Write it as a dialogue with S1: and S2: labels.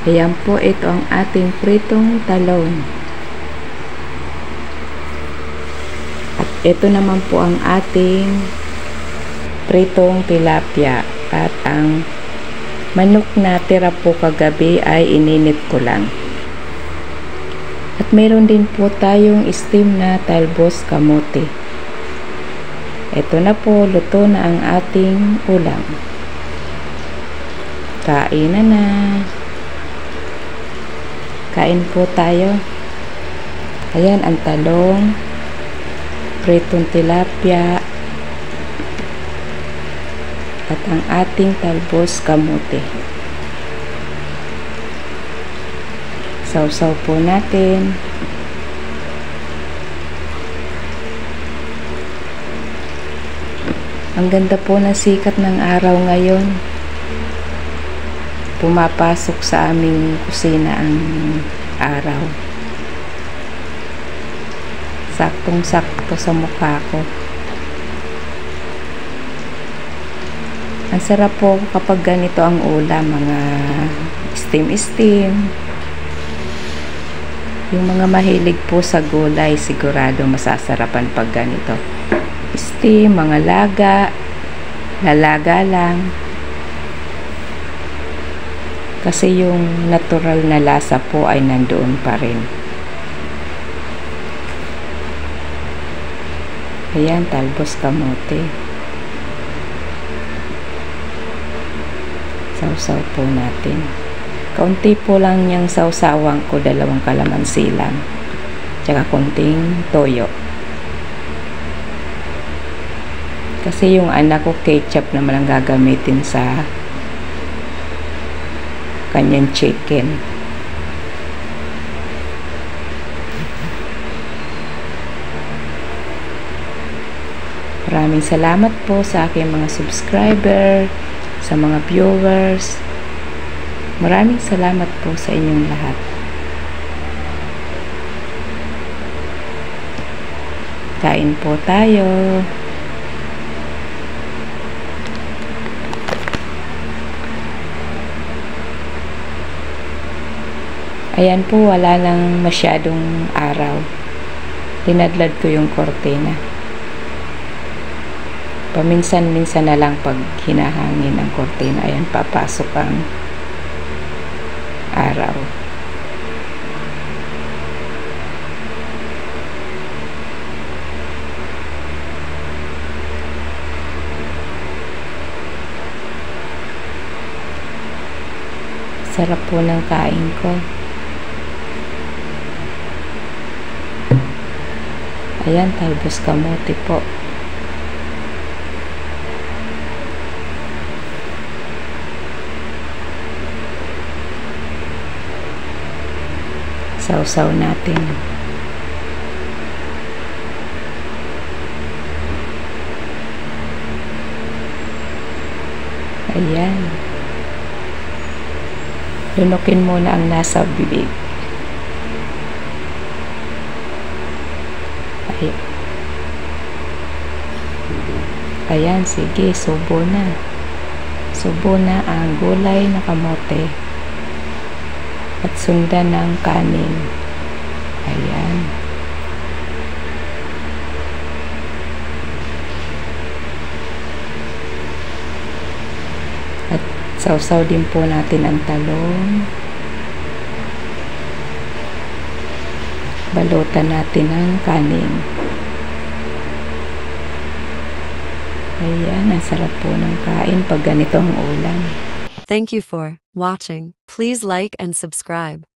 S1: Ayan po, ito ang ating pritong talong. At ito naman po ang ating pritong tilapia. At ang manok na tira po kagabi ay ininit ko lang. At meron din po tayong steam na talbos kamote. Ito na po, luto na ang ating ulam. Kainan na. Kain po tayo. Ayan ang talong, pritong tilapia, at ang ating talbos kamote. Sausaw po natin. Ang ganda po ng sikat ng araw ngayon. Pumapasok sa aming kusina ang araw. Saktong-sakto sa mukha ko. Ang sarap po kapag ganito ang ulam, mga steam. Yung mga mahilig po sa gulay, sigurado masasarapan pag ganito. Steam, mga lalaga lang. Kasi yung natural na lasa po ay nandoon pa rin. Ayan, talbos kamote. Sausaw po natin. Kaunti po lang yung sausawan ko, 2 kalamansi lang. Tsaka konting toyo. Kasi yung anak ko ketchup naman ang gagamitin sa kanyang chicken. Maraming salamat po sa aking mga subscriber, sa mga viewers. Maraming salamat po sa inyong lahat. Kain po tayo. Ayan po, wala nang masyadong araw. Tinadlad ko yung kortina. Paminsan-minsan na lang pag hinahangin ang kortina. Ayan, papasok ang araw. Sarap po ng kain ko. Ayan, talbos kamote po. Sausaw natin. Ayan. Lunukin muna ang nasa bibig. Ayan, sige, subo na. Subo na ang gulay na kamote. At sundan ng kanin. Ayan. At sausaw din po natin ang talong. Balutan natin ang kanin. Ayan, ang sarap po ng kain pag ganito ang ulam.
S2: Thank you for watching. Please like and subscribe.